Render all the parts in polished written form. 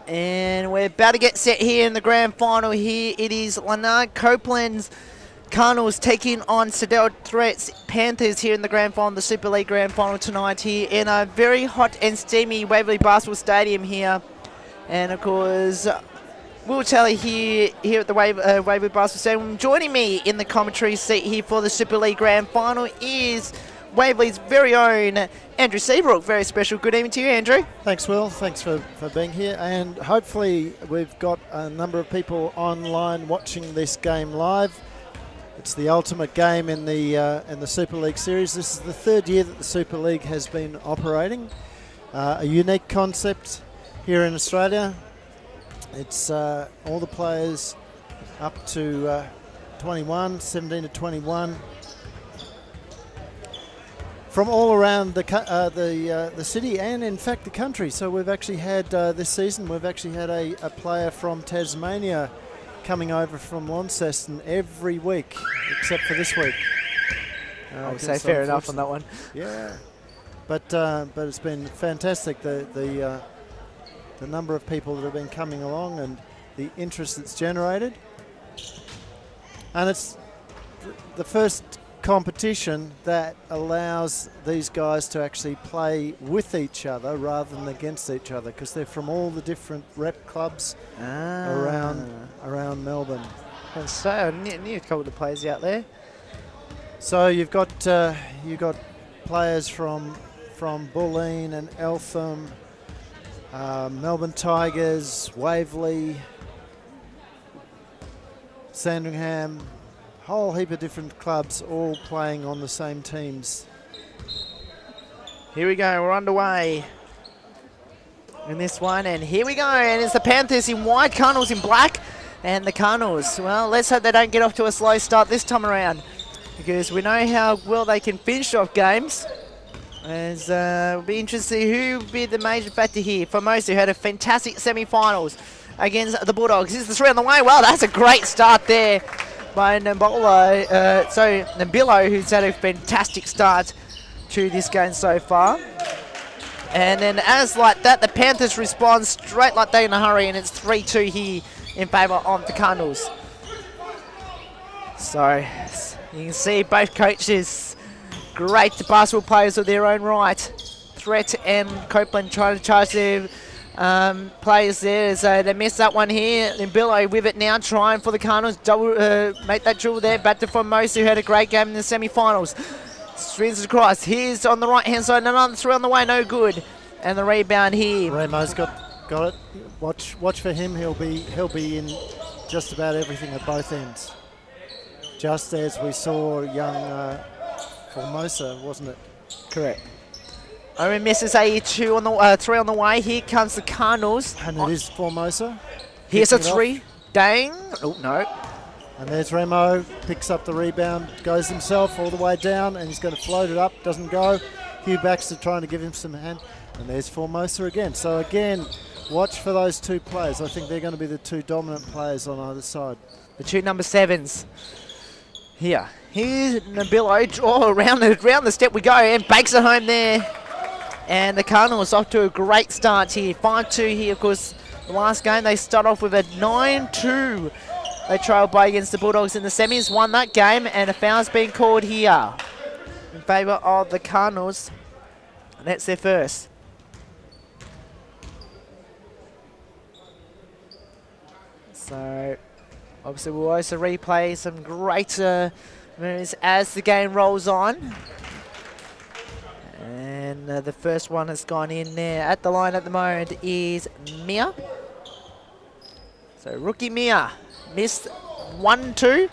And we're about to get set here in the grand final here. It is Lanark Copeland's Cardinals taking on Sedell Threats Panthers here in the grand final, the Super League grand final tonight here in a very hot and steamy Waverley Basketball Stadium here. And of course, Will Tally here at the Waverley Basketball Stadium. Joining me in the commentary seat here for the Super League grand final is Waverley's very own Andrew Seabrook. Very special good evening to you, Andrew. Thanks, Will. Thanks for being here. And hopefully we've got a number of people online watching this game live. It's the ultimate game in the Super League series. This is the third year that the Super League has been operating. A unique concept here in Australia. It's all the players up to 21, 17 to 21. From all around the city and in fact the country. So we've actually had this season, we've actually had a player from Tasmania coming over from Launceston every week, except for this week. I would say fair enough on that one. Yeah, but it's been fantastic. The number of people that have been coming along and the interest that's generated, and it's the first competition that allows these guys to actually play with each other rather than against each other, because they're from all the different rep clubs around Melbourne. And so I knew a couple of the players out there. So you've got players from Bulleen and Eltham, Melbourne Tigers, Waverley, Sandringham. Whole heap of different clubs all playing on the same teams. Here we go, we're underway in this one, and here we go, and it's the Panthers in white, Cardinals in black, and the Cardinals, well, let's hope they don't get off to a slow start this time around, because we know how well they can finish off games. As it'll be interesting to see who will be the major factor here. Formosa, who had a fantastic semi-finals against the Bulldogs. This is the three on the way. Well, that's a great start there by Nabilo, who's had a fantastic start to this game so far. And then as like that, the Panthers respond straight like they're in a hurry, and it's 3-2 here in favour of the Cardinals. So you can see both coaches, great basketball players of their own right. Threat and Copeland trying to charge their players there, so they missed that one here. Then Billow with it now, trying for the Cardinals, make that dribble there, back to Formosa, who had a great game in the semi-finals. Swings it across, here's on the right-hand side, another three on the way, no good. And the rebound here. Ramo's got it. Watch for him, he'll be in just about everything at both ends. Just as we saw young Formosa, wasn't it? Correct. Owen misses a three on the way. Here comes the Cardinals. And it is Formosa. Here's a three. Dang. Oh, no. And there's Remo, picks up the rebound, goes himself all the way down, and he's going to float it up, doesn't go. Hugh Baxter trying to give him some hand. And there's Formosa again. So again, watch for those two players. I think they're going to be the two dominant players on either side. The two number sevens. Here. Here's Nabilo. Oh, around the step we go, and bakes it home there. And the Cardinals off to a great start here. 5-2 here, of course. The last game, they start off with a 9-2. They trailed by against the Bulldogs in the semis, won that game, and a foul's been called here in favour of the Cardinals. And that's their first. So, obviously, we'll also replay some great moves as the game rolls on. And the first one has gone in there. At the line at the moment is Mia. So rookie Mia missed 1-2.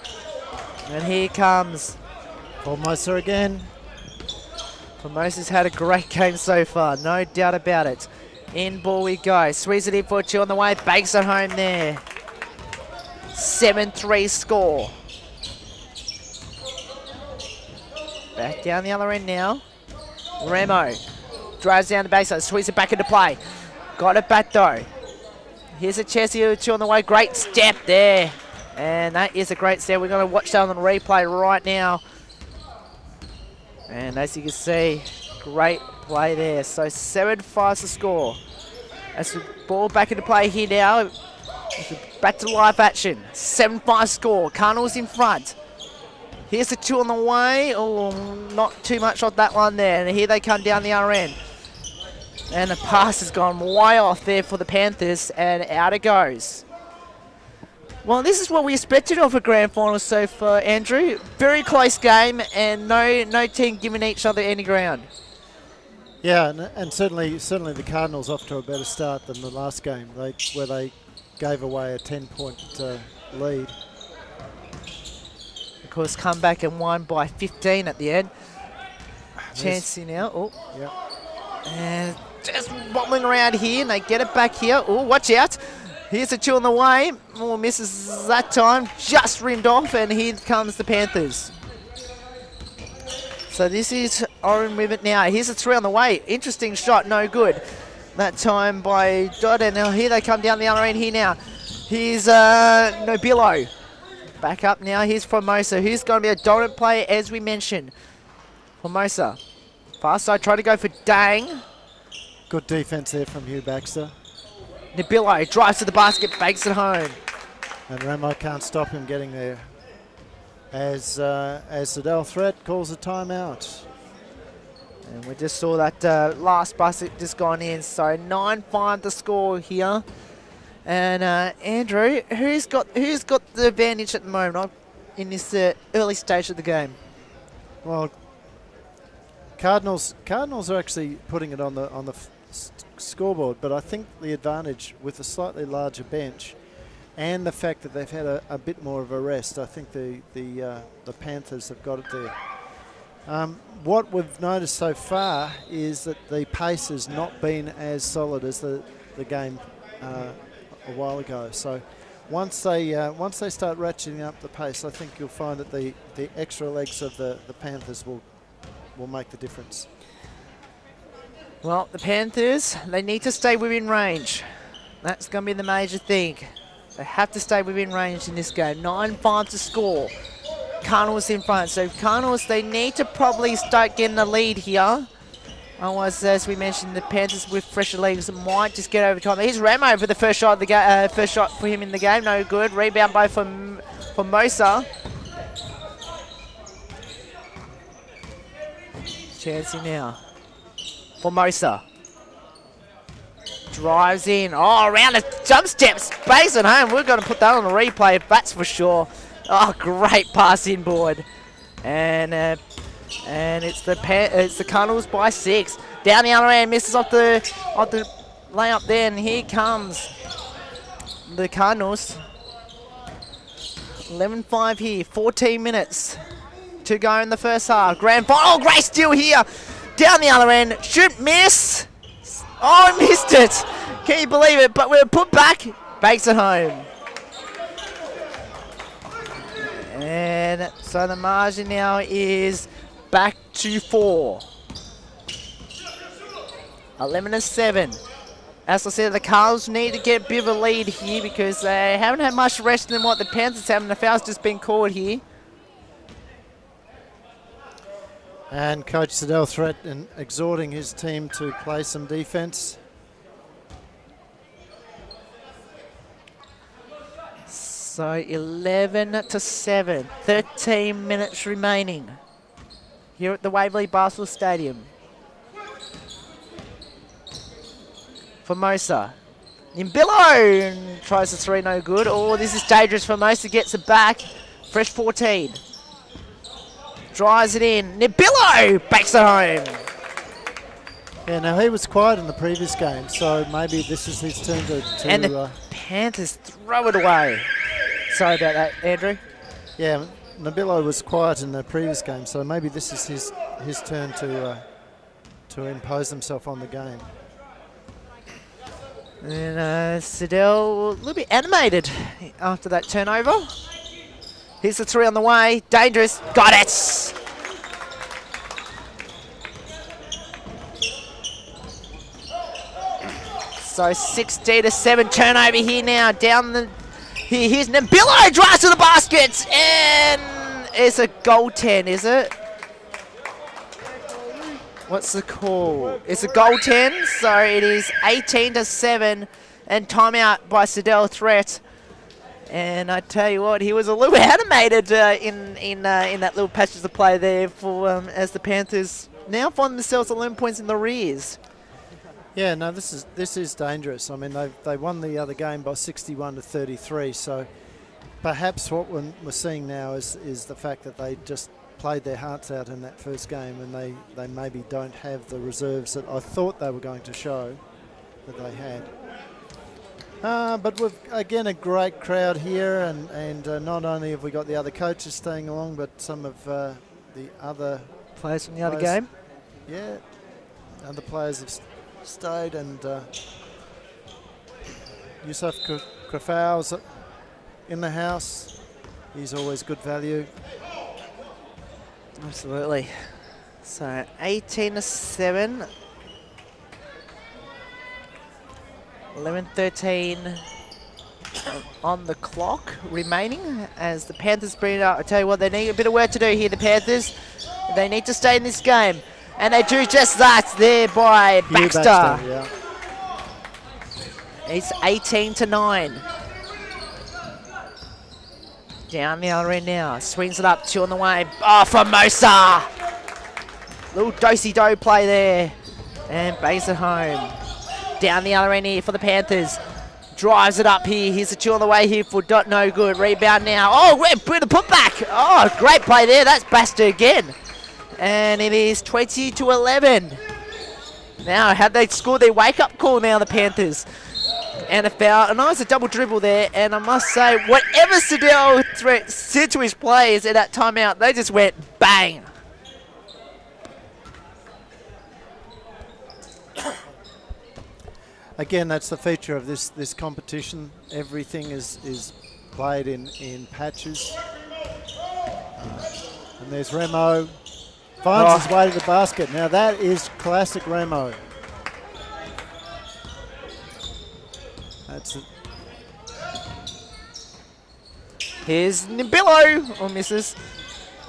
And here comes Formosa again. Formosa's had a great game so far, no doubt about it. In ball we go. Squeeze it in for 2 on the way. Bakes it home there. 7-3 score. Back down the other end now. Remo drives down the baseline, sweeps it back into play. Got it back though. Here's a Chessie, 2 on the way. Great step there. And that is a great step. We're going to watch that on the replay right now. And as you can see, great play there. So 7-5 to score. As the ball back into play here now. Back to live action. 7-5 score. Cardinals in front. Here's the 2 on the way. Oh, not too much off that one there. And here they come down the other end. And the pass has gone way off there for the Panthers, and out it goes. Well, this is what we expected of a grand final so far, Andrew. Very close game, and no team giving each other any ground. Yeah, and certainly the Cardinals off to a better start than the last game, where they gave away a 10-point lead. Of course, come back and won by 15 at the end. Chancey now. Oh, yeah. And just wobbling around here, and they get it back here. Oh, watch out. Here's a 2 on the way. Oh, misses that time. Just rimmed off, and here comes the Panthers. So this is Oren with it now. Here's a 3 on the way. Interesting shot, no good. That time by Dodd, and now here they come down the other end here now. Here's Nobilo. Back up now. Here's Formosa, who's going to be a dominant player, as we mentioned. Formosa. Far side, try to go for Dang. Good defense there from Hugh Baxter. Nobilo drives to the basket, banks it home. And Ramo can't stop him getting there. As Sedell Threat calls a timeout. And we just saw that last basket just gone in. So 9-5 the score here. And Andrew, who's got the advantage at the moment in this early stage of the game? Well, Cardinals are actually putting it on the scoreboard, but I think the advantage with a slightly larger bench and the fact that they've had a bit more of a rest, I think the Panthers have got it there. What we've noticed so far is that the pace has not been as solid as the game a while ago. So once they start ratcheting up the pace, I think you'll find that the extra legs of the Panthers will make the difference. Well, the Panthers, they need to stay within range. That's going to be the major thing. They have to stay within range in this game. 9-5 to score. Cardinals in front. So Cardinals, they need to probably start getting the lead here. Otherwise, as we mentioned, the Panthers with fresher legs might just get over time. Here's Ramo for the first shot of the game. First shot for him in the game. No good. Rebound by Formosa. Chancey now. Formosa. Drives in. Oh, around the jump steps. Bangs it home. We're going to put that on the replay, that's for sure. Oh, great pass inboard. And it's the Cardinals by 6. Down the other end, misses off the layup there, and here comes the Cardinals. 11-5 here, 14 minutes to go in the first half. Grand final. Oh, great steal here. Down the other end, shoot, miss. Oh, he missed it. Can you believe it? But we're put back. Banks it home. And so the margin now is back to 4. 11-7. As I said, the Cardinals need to get a bit of a lead here because they haven't had much rest than what the Panthers have, and the foul's just been called here. And Coach Sedell Threat exhorting his team to play some defense. So 11-7, 13 minutes remaining here at the Waverley Basketball Stadium. Formosa. Nimbilo tries the 3, no good. Oh, this is dangerous. Formosa gets it back. Fresh 14. Drives it in. Nimbilo backs it home. Yeah, now he was quiet in the previous game, so maybe this is his turn to and the Panthers throw it away. Sorry about that, Andrew. Yeah, Nabilo was quiet in the previous game, so maybe this is his turn to impose himself on the game. And Sedell a little bit animated after that turnover. Here's the 3 on the way. Dangerous. Got it. So 16-7 turnover here now. Down the... Here's Nabilo, drives to the basket, and it's a goaltend, is it? What's the call? It's a goaltend, so it is 18-7, and timeout by Sedell Threat. And I tell you what, he was a little animated in that little patches of play there for as the Panthers now find themselves 11 points in the rears. Yeah, no, this is dangerous. I mean, they won the other game by 61-33. So perhaps what we're seeing now is the fact that they just played their hearts out in that first game, and they maybe don't have the reserves that I thought they were going to show that they had. But we've, again, a great crowd here, and not only have we got the other coaches staying along, but some of the other Players from the other game? Yeah, other players have stayed, and Yusuf Krafau's in the house. He's always good value. Absolutely. So 18-7. 11-13 on the clock remaining as the Panthers bring it up. I tell you what, they need a bit of work to do here, the Panthers. They need to stay in this game. And they do just that there by Baxter. Yeah. It's 18-9. Down the other end now. Swings it up, 2 on the way. Oh, Formosa! Little do-si-do play there. And base it home. Down the other end here for the Panthers. Drives it up here. Here's a 2 on the way here for Dot. No good. Rebound now. Oh, bit of putback. Oh, great play there. That's Baxter again. And it is 20-11. Now, have they scored their wake-up call now, the Panthers? And a foul. And it's a double dribble there. And I must say, whatever Sedell Threat said to his players at that timeout, they just went bang. Again, that's the feature of this competition. Everything is played in patches. And there's Remo. Finds his way to the basket. Now that is classic Remo. That's it. Here's Nibillo. Oh, misses.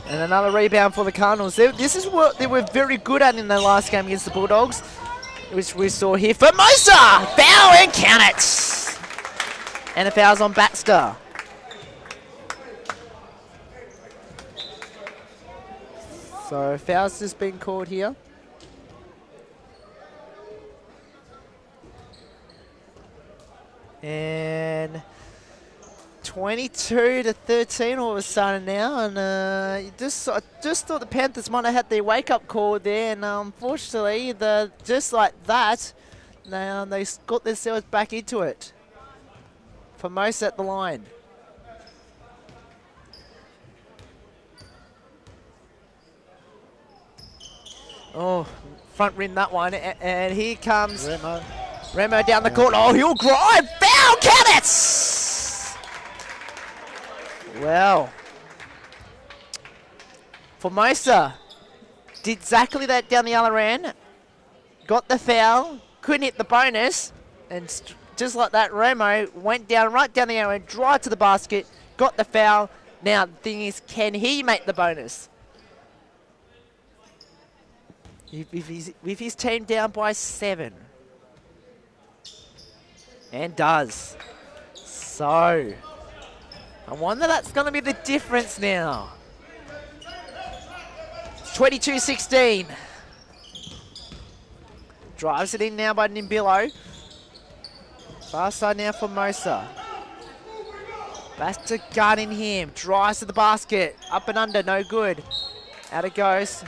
And another rebound for the Cardinals. This is what they were very good at in the last game against the Bulldogs, which we saw here. Formosa! Foul and count it! And a foul's on Baxter. So foul's just been called here. And 22-13 all of a sudden now, and I just thought the Panthers might have had their wake-up call there, and unfortunately, just like that, now they got themselves back into it. Formosa at the line. Oh, front rim that one, and here comes Remo down the court. Oh, he'll drive, foul, count it! Well, Formosa did exactly that down the other end, got the foul, couldn't hit the bonus, and just like that, Remo went down right down the other end, drive to the basket, got the foul. Now, the thing is, can he make the bonus? With his team down by 7. And does. So, I wonder that's going to be the difference now. 22-16. Drives it in now by Nibillo. Far side now for Mosa. Baxter guarding him. Drives to the basket. Up and under, no good. Out it goes.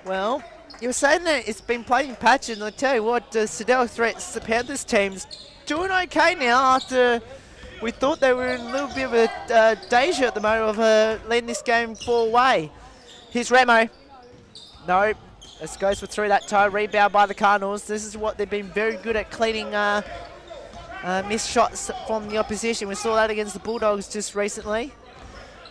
Well, you were saying that it's been playing patch, and I tell you what, Sedell Threats, the Panthers team's doing okay now after we thought they were in a little bit of a danger at the moment of letting this game fall away. Here's Remo. No, this goes for 3 that time. Rebound by the Cardinals. This is what they've been very good at, cleaning missed shots from the opposition. We saw that against the Bulldogs just recently.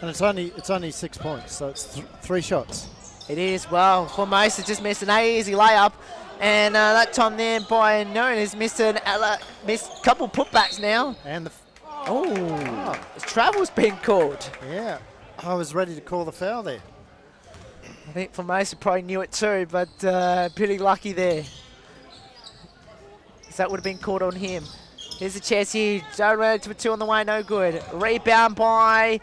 And it's only 6 points, so it's 3 shots. It is. Well, Formosa just missed an easy layup, and that time there by Noon has missed a couple putbacks now. And travel's been called. Yeah, I was ready to call the foul there. I think Formosa probably knew it too, but pretty lucky there. Because that would have been caught on him. Here's a chance here. Joe Road to a 2 on the way, no good. Rebound by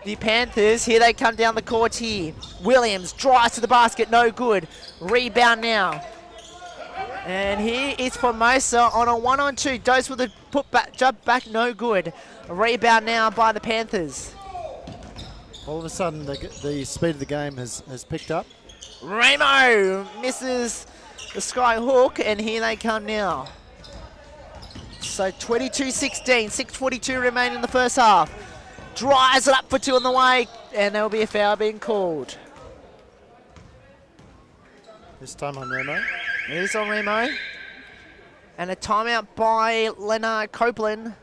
the Panthers. Here they come down the court here. Williams drives to the basket, no good. Rebound now. And here is Formosa on a 1-on-2. Dose with a putback, jump back, no good. A rebound now by the Panthers. All of a sudden, the speed of the game has picked up. Ramo misses the sky hook, and here they come now. So 22-16, 6:42 remain in the first half. Drives it up for 2 on the way, and there will be a foul being called. This time on Remo. It is on Remo. And a timeout by Leonard Copeland.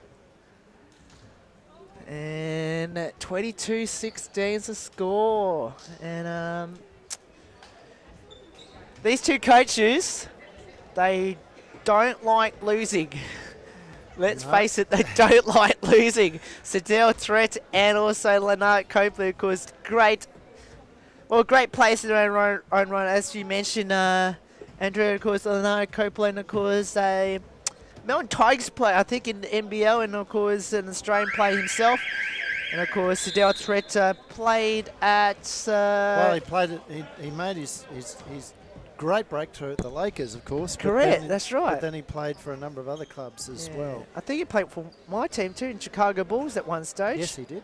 And 22-16 is the score. And these two coaches, they don't like losing. Let's face it, they don't like losing. Sadell Threat and also Leonard Copeland, of course, great players in their own right. As you mentioned, Andrew, of course, Leonard Copeland, of course, a Melbourne Tigers player, I think, in the NBL, and of course, an Australian player himself. And of course, Sadell Threat played at. Well, he played it. He made his great breakthrough at the Lakers, of course. Correct, that's right. But then he played for a number of other clubs as well. I think he played for my team too, in Chicago Bulls at one stage. Yes, he did.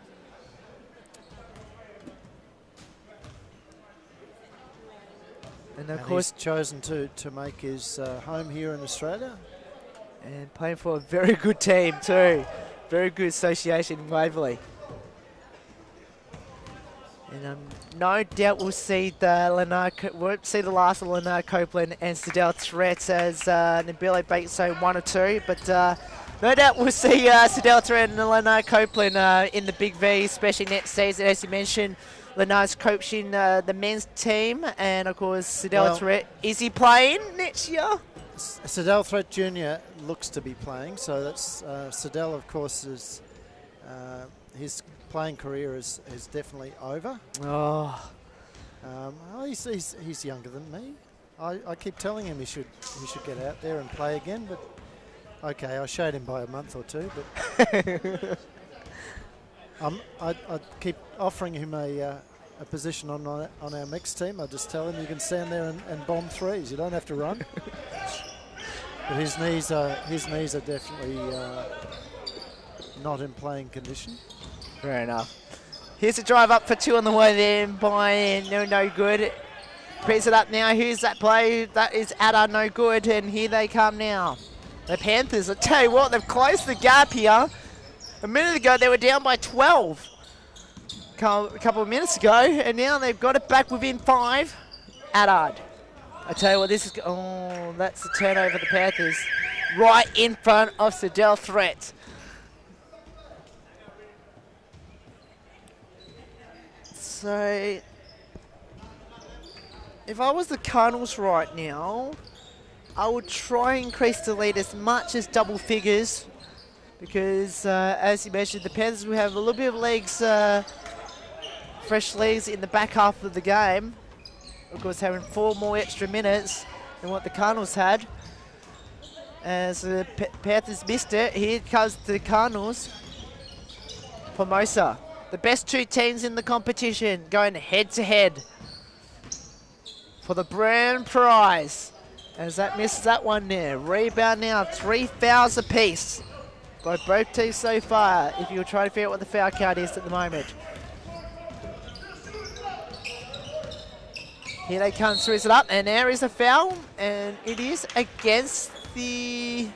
And of course, he's chosen to make his home here in Australia. And playing for a very good team too. Very good association in Waverley. And no doubt we'll see won't see the last of Leonard Copeland and Sadell Threat as Nabile Bateso 1 or 2. But no doubt we'll see Sadell Threat and Leonard Copeland in the Big V, especially next season. As you mentioned, Leonard's coaching the men's team. And of course, Sadell Threat, is he playing next year? Sadell Threat Jr. looks to be playing. So that's Sadell, of course, is his playing career is definitely over. He's younger than me. I keep telling him he should get out there and play again, but okay, I showed him by a month or two. But I keep offering him a position on our mixed team. I just tell him you can stand there and bomb threes. You don't have to run. But his knees are definitely not in playing condition. Fair enough. Here's a drive up for 2 on the way there by no good. Brings it up now. Here's that play. That is Ada, no good. And here they come now. The Panthers, I tell you what, they've closed the gap here. A minute ago, they were down by 12. A couple of minutes ago. And now they've got it back within 5. Adard. I tell you what, this is... Oh, that's the turnover for the Panthers. Right in front of Sadell Threat. So, if I was the Cardinals right now, I would try and increase the lead as much as double figures because, as you mentioned, the Panthers will have a little bit of legs, fresh legs in the back half of the game. Of course, having 4 more extra minutes than what the Cardinals had. As the Panthers missed it, here comes the Cardinals. Formosa. The best 2 teams in the competition going head-to-head for the grand prize. As that misses that one there. Rebound now, 3 fouls apiece by both teams so far, if you're trying to figure out what the foul count is at the moment. Here they come, throws it up, and there is a foul, and it is against the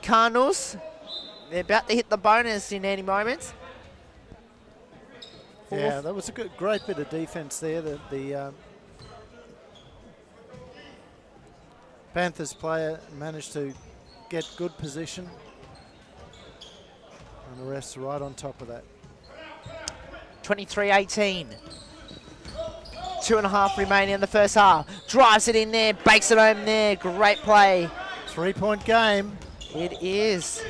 Cardinals. They're about to hit the bonus in any moment. Yeah, that was a great bit of defense there. The Panthers player managed to get good position. And the refs right on top of that. 23-18. 2.5 remaining in the first half. Drives it in there, bakes it home there. Great play. 3-point game. It is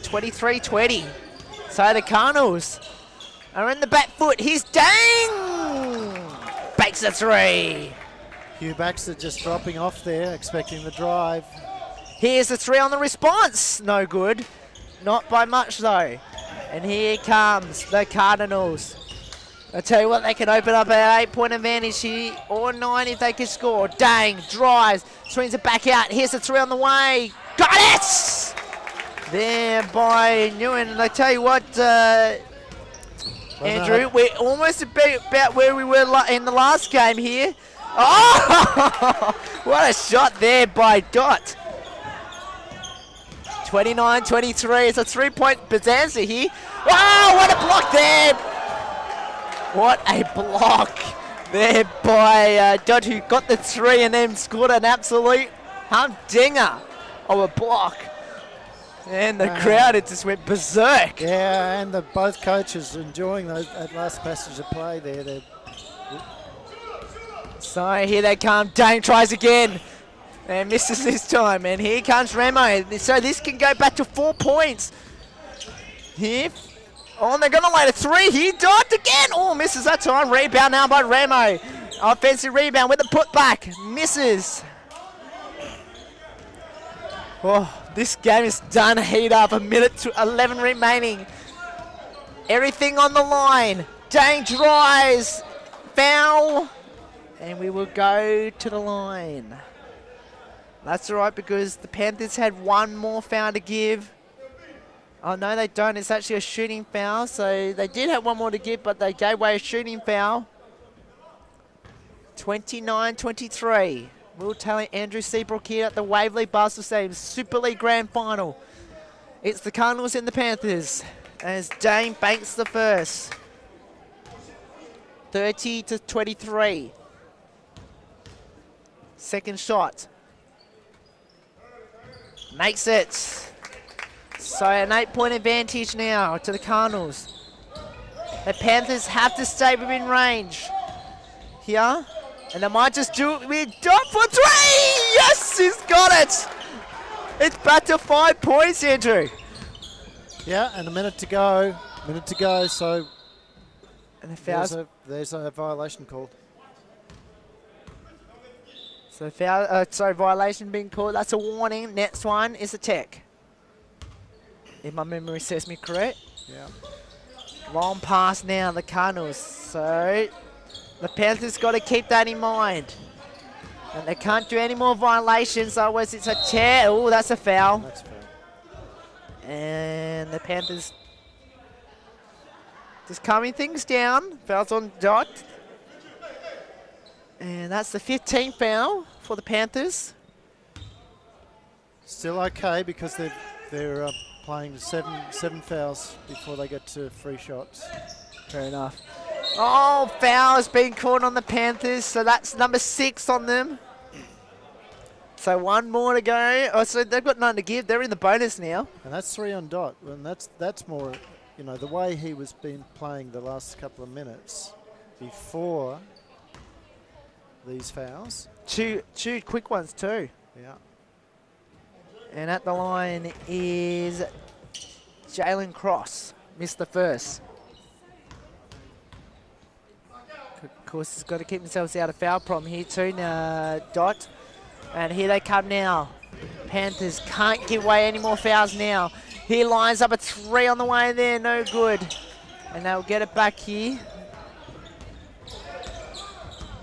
23-20. So the Cardinals are in the back foot. He's dang! makes the three. Hugh Baxter just dropping off there, expecting the drive. Here's the three on the response. No good. Not by much though. And here comes the Cardinals. I tell you what, they can open up an 8-point advantage here, or 9 if they can score. Dang, drives, swings it back out. Here's the three on the way. Got it! There by Nguyen. I tell you what, Andrew, we're almost about where we were in the last game here. Oh! What a shot there by Dot. 29-23. It's a 3-point bonanza here. Oh, what a block there! What a block there by Dot, who got the three and then scored an absolute humdinger of a block. And the crowd, it just went berserk. Yeah, and both coaches enjoying that last passage of play there. So here they come. Dane tries again and misses this time. And here comes Remo. So this can go back to 4 points. Here. Oh, and they're going to lay a three here. Dot again. Oh, misses that time. Rebound now by Remo. Offensive rebound with a putback. Misses. Oh, this game is done. Heat up. 1:11 remaining. Everything on the line. Dane drives. Foul. And we will go to the line. That's all right because the Panthers had one more foul to give. Oh, no, they don't. It's actually a shooting foul. So they did have one more to give, but they gave away a shooting foul. 29-23. Will Tally, Andrew Seabrook here at the Waverley Basketball Stadium Super League Grand Final. It's the Cardinals and the Panthers as Dane banks the first. 30-23. Second shot. Makes it. So an 8-point advantage now to the Cardinals. The Panthers have to stay within range here. And they might just do it with Dot for three! Yes, he's got it! It's back to 5 points, Andrew. Yeah, and a minute to go. So and the fouls. There's a violation called. So violation being called. That's a warning. Next one is a tech. If my memory serves me correct. Yeah. Long pass now, the Cardinals. So the Panthers got to keep that in mind. And they can't do any more violations, otherwise it's a tear. Oh, that's a foul. That's a foul. And the Panthers just calming things down. Fouls on Dot. And that's the 15th foul for the Panthers. Still okay because they're playing seven fouls before they get to free shots. Fair enough. Oh, foul has been called on the Panthers, so that's number 6 on them. So one more to go. Oh, so they've got none to give. They're in the bonus now. And that's 3 on Dot. And that's more, you know, the way he was been playing the last couple of minutes before these fouls. Two quick ones too. Yeah. And at the line is Jalen Cross. Missed the first. Of course, he's got to keep themselves out of foul problem here too now, Dot. And here they come now. Panthers can't give away any more fouls now. He lines up a 3 on the way there, no good. And they'll get it back here.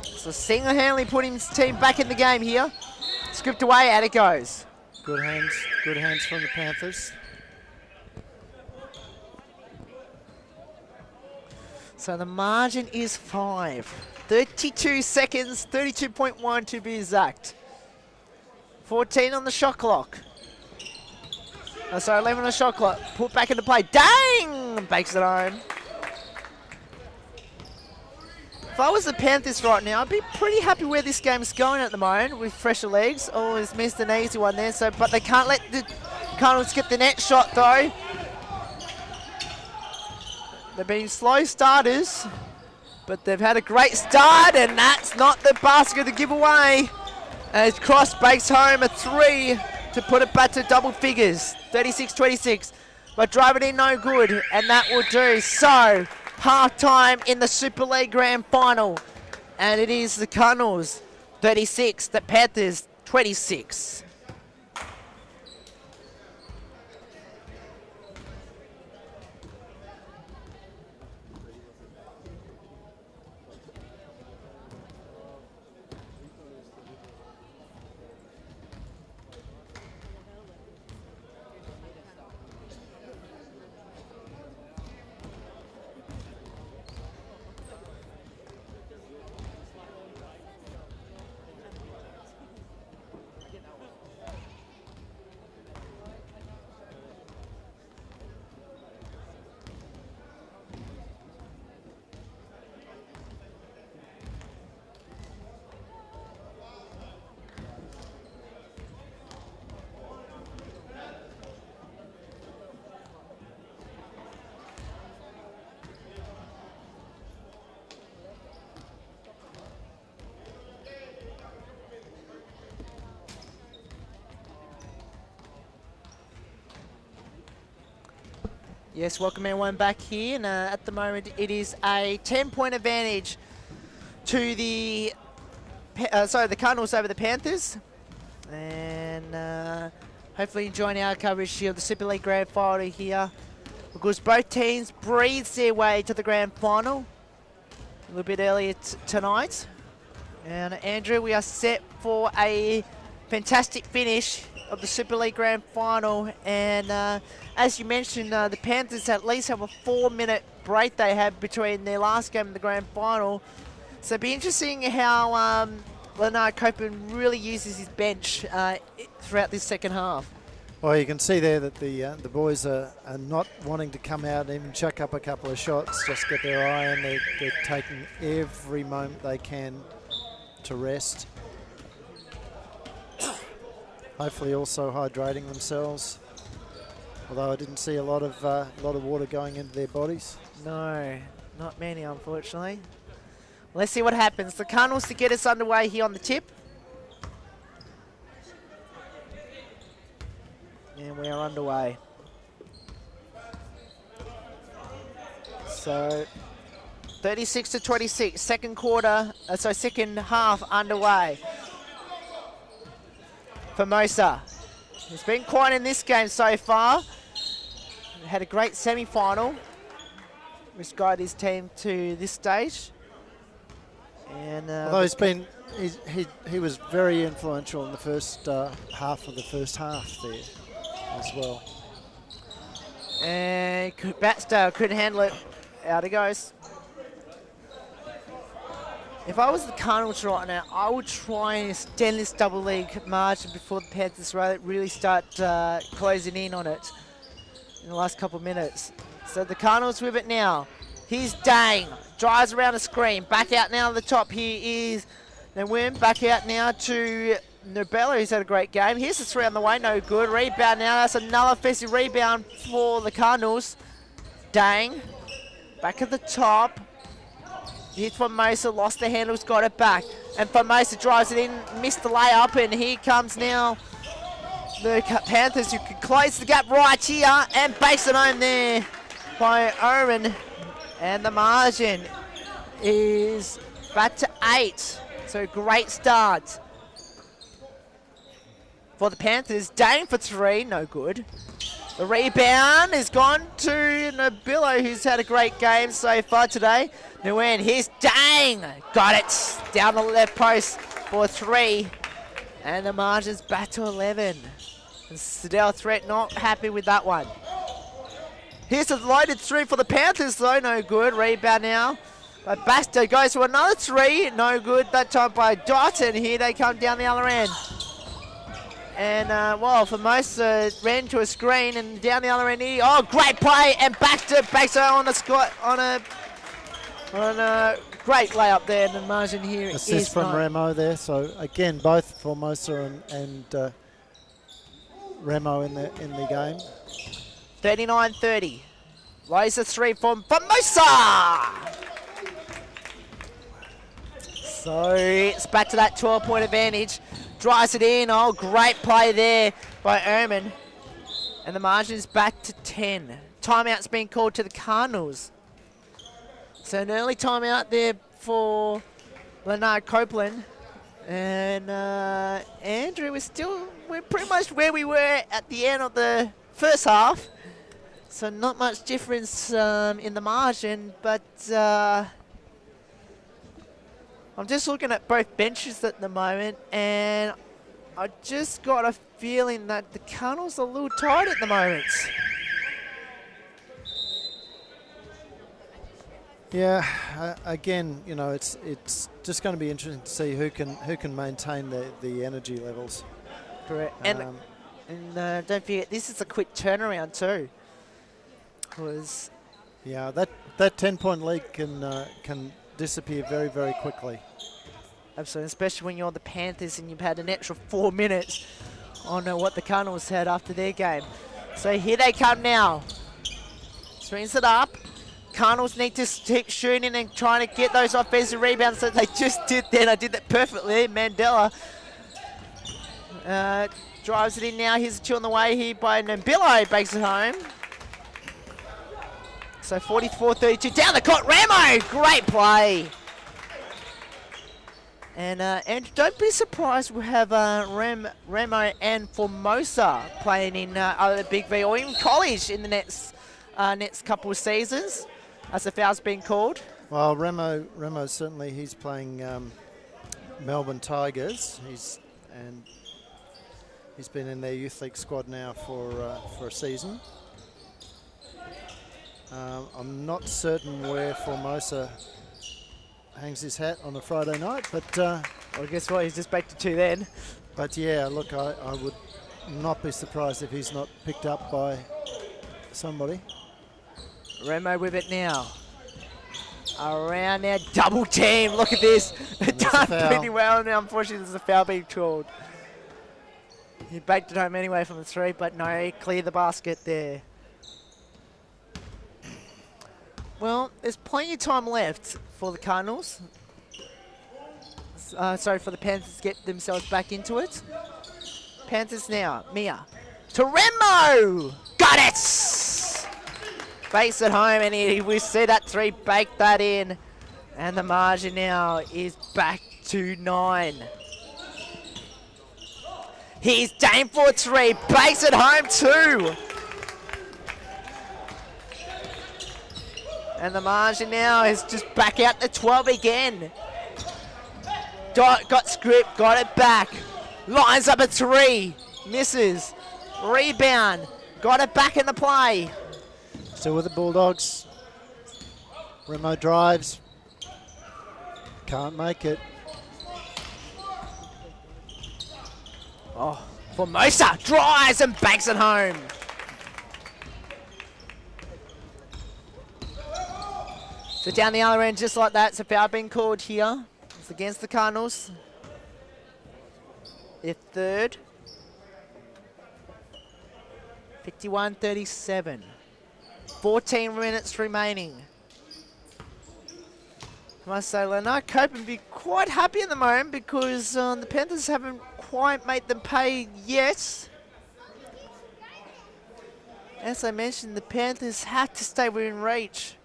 So single-handedly putting his team back in the game here. Scooped away, out it goes. Good hands from the Panthers. So the margin is 5. 32 seconds, 32.1 to be exact. 14 on the shot clock. Oh, sorry, 11 on the shot clock. Put back into play. Dang! Bakes it home. If I was the Panthers right now, I'd be pretty happy where this game's going at the moment with fresher legs. Oh, he's missed an easy one there. So, but they can't let the Cardinals get the net shot though. They've been slow starters, but they've had a great start, and that's not the basket to give away. As Cross bakes home a 3 to put it back to double figures. 36-26. But drive it in, no good, and that will do. So, half-time in the Super League Grand Final. And it is the Cardinals 36, the Panthers 26. Yes, welcome everyone back here. And at the moment, it is a 10-point advantage to the the Cardinals over the Panthers. And hopefully enjoying our coverage here of the Super League Grand Final here, because both teams breathed their way to the Grand Final a little bit earlier tonight. And Andrew, we are set for a fantastic finish of the Super League Grand Final, and as you mentioned, the Panthers at least have a 4-minute break they had between their last game and the Grand Final. So it'll be interesting how Leonard Copeland really uses his bench throughout this second half. Well, you can see there that the boys are not wanting to come out and even chuck up a couple of shots, just get their eye on. They're taking every moment they can to rest. Hopefully also hydrating themselves, although I didn't see a lot of water going into their bodies. No, not many, unfortunately. Let's see what happens. The Cardinals to get us underway here on the tip. And we are underway. So 36-26, second half underway. Formosa. He's been quiet in this game so far. Had a great semi-final, which guided his team to this stage. And although he was very influential in the first half of the first half there as well. And Batstale couldn't handle it. Out it goes. If I was the Cardinals right now, I would try and extend this double league margin before the Panthers really start closing in on it in the last couple of minutes. So the Cardinals with it now. Here's Dang. Drives around the screen. Back out now to the top. Here is Nguyen. Back out now to Nobella, who's had a great game. Here's the three on the way. No good. Rebound now. That's another offensive rebound for the Cardinals. Dang. Back at the top. Here's Formosa, lost the handles, got it back. And Formosa drives it in, missed the layup, and here comes now the Panthers, who can close the gap right here, and bakes it home there by Owen. And the margin is back to 8. So great start for the Panthers. Dane for 3, no good. The rebound is gone to Nobilo, who's had a great game so far today. Nguyen, here's Dang. Got it. Down the left post for 3. And the margin's back to 11. And Sedell Threat not happy with that one. Here's a loaded 3 for the Panthers, though. No good. Rebound now. But Baxter goes to another 3. No good. That time by Dotton. Here they come down the other end. And, well, Formosa ran to a screen and down the other end here. Oh, great play. And Baxter on a great layup there. And the margin here assist is from 9. Remo there. So, again, both Formosa and Remo in the game. 39-30. Lays a 3 from Formosa. So, it's back to that 12-point advantage. Drives it in. Oh, great play there by Ehrman. And the margin is back to 10. Timeout's been called to the Cardinals. So an early timeout there for Leonard Copeland. And Andrew, we're pretty much where we were at the end of the first half. So not much difference in the margin, but I'm just looking at both benches at the moment, and I just got a feeling that the Cardinals are a little tired at the moment. Yeah, again, you know, it's just going to be interesting to see who can maintain the energy levels. Correct. And don't forget, this is a quick turnaround too. Yeah, that 10-point lead can disappear very, very quickly. Absolutely, especially when you're the Panthers and you've had an extra 4 minutes on what the Cardinals had after their game. So here they come now. Swings it up. Cardinals need to keep shooting and trying to get those offensive rebounds that they just did then. I did that perfectly. Mandela drives it in now. Here's a 2 on the way here by Nambillo. Bakes it home. So 44-32. Down the court. Ramo. Great play. And don't be surprised we have Ramo and Formosa playing in either Big V or even college in the next couple of seasons, as the foul's been called. Well, Ramo certainly, he's playing Melbourne Tigers. He's been in their youth league squad now for a season. I'm not certain where Formosa hangs his hat on a Friday night, but well, guess what? He's just back to 2 then. But yeah, look, I would not be surprised if he's not picked up by somebody. Remo with it now. Around now, double team. Look at this. Done pretty well now. Unfortunately, there's a foul being called. He baked it home anyway from the 3, but no, he cleared the basket there. Well, there's plenty of time left for the Cardinals. Sorry, for the Panthers to get themselves back into it. Panthers now. Mia. To Remo! Got it! Bakes it home, and we see that 3 bake that in. And the margin now is back to 9. He's Dame for 3. Bakes it home too. And the margin now is just back out to 12 again. Got script, got it back. Lines up a 3. Misses. Rebound. Got it back in the play. Still with the Bulldogs. Remo drives. Can't make it. Oh, Formosa drives and banks it home. So down the other end, just like that, it's a foul being called here. It's against the Cardinals. Their 3rd. 51-37. 14 minutes remaining. I must say, Leonard Copeland be quite happy at the moment because the Panthers haven't quite made them pay yet. As I mentioned, the Panthers had to stay within reach.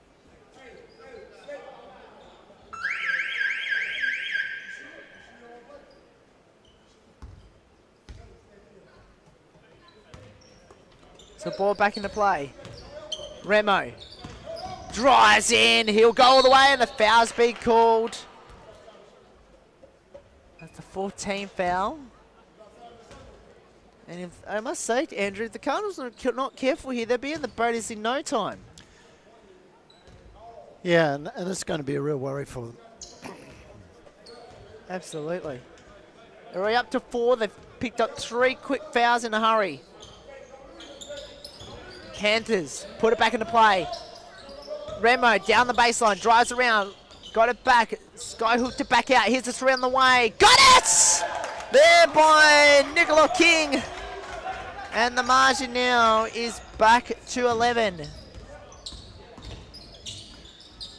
So ball back into play. Remo drives in. He'll go all the way, and the foul's been called. That's the 14th foul. And if, I must say, Andrew, the Cardinals are not careful here. They'll be in the bonus in no time. Yeah, and it's going to be a real worry for them. Absolutely. They're already up to 4. They've picked up 3 quick fouls in a hurry. Panthers put it back into play. Remo down the baseline, drives around, got it back. Sky hooked it back out. Here's the 3 on the way. Got it! There by Nicola King. And the margin now is back to 11.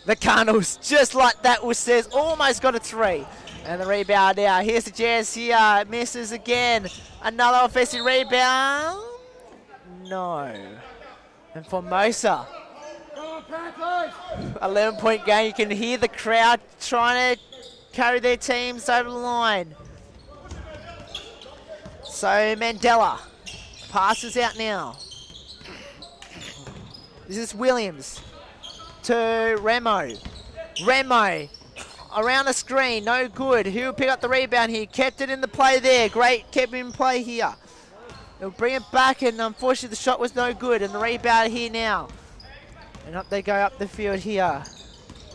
The Cardinals, just like that was says, almost got a 3. And the rebound now. Here's the Jazz here. Misses again. Another offensive rebound. No. And Formosa. 11-point game. You can hear the crowd trying to carry their teams over the line. So Mandela passes out now. This is Williams to Remo. Remo around the screen, no good. Who will pick up the rebound here? Kept it in the play there. Great, kept it in play here. They'll bring it back, and unfortunately the shot was no good. And the rebound here now. And up they go up the field here.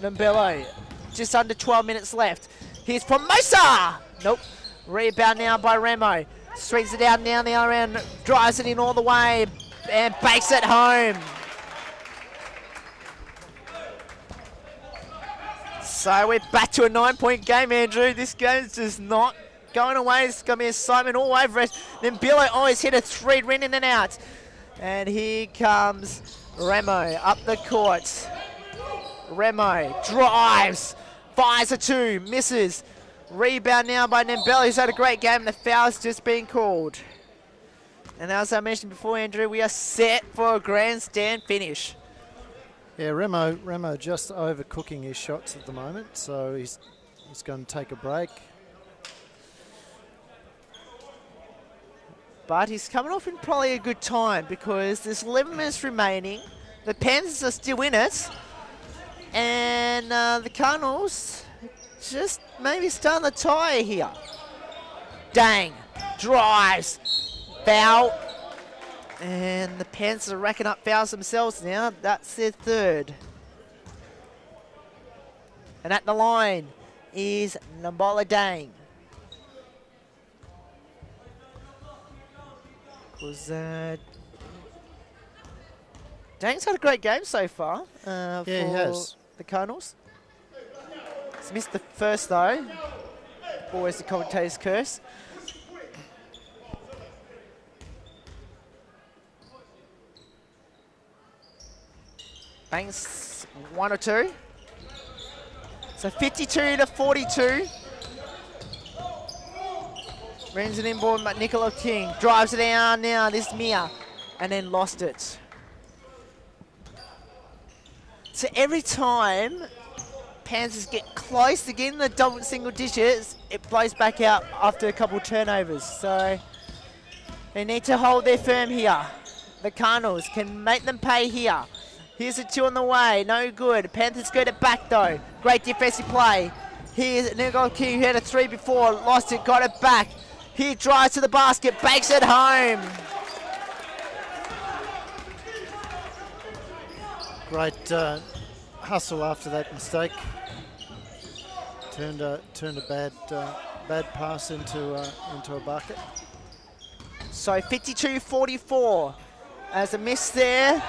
Nambello, just under 12 minutes left. Here's Formosa. Nope. Rebound now by Remo. Swings it out now the other end. Drives it in all the way. And bakes it home. So we're back to a 9-point game, Andrew. This game's just not going away. It's going to be excitement all over it. Then Billo always hit a three, in and out. And here comes Remo up the court. Remo drives, fires a two, misses. Rebound now by Nembele, who's had a great game. The foul's just been called. And as I mentioned before, Andrew, we are set for a grandstand finish. Yeah, Remo just overcooking his shots at the moment, so he's going to take a break. But he's coming off in probably a good time because there's 11 minutes remaining. The Panthers are still in it. And the Cardinals just maybe starting the tire here. Dang. Drives. Foul. And the Panthers are racking up fouls themselves now. That's their third. And at the line is Nambola Dang. Dang's had a great game so far Yeah, for he has. the Cardinals. He's missed the first though. Always the commentator's curse. Bangs one or two. So 52 to 42. Brings it inboard, but Nicola King drives it down now. This Mia, and then lost it. So every time Panthers get close to getting the double single digits, it blows back out after a couple turnovers. So they need to hold their firm here. The Cardinals can make them pay here. Here's a two on the way, no good. Panthers get it back though. Great defensive play. Here's Nicola King, who had a three before, lost it, got it back. He drives to the basket, bakes it home. Great hustle after that mistake. Turned a bad pass into a bucket. So 52-44 as a miss there.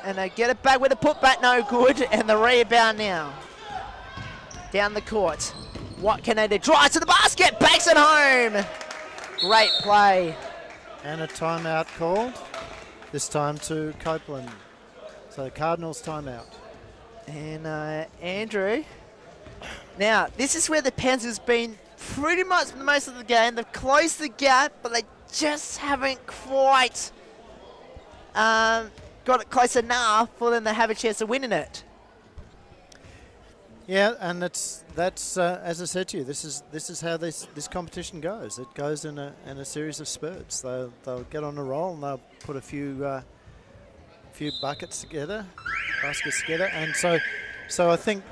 And they get it back with a putback, no good. And the rebound now. Down the court. What can they do? Drives to the basket, bakes it home. Great play. And a timeout called. This time to Copeland. So Cardinals timeout. And Andrew. Now, this is where the Panthers have been pretty much for most of the game. They've closed the gap, but they just haven't quite got it close enough for them to have a chance of winning it. Yeah, and that's as I said to you, this is how this competition goes. It goes in a series of spurts. They'll get on a roll and they'll put a few baskets together, and so I think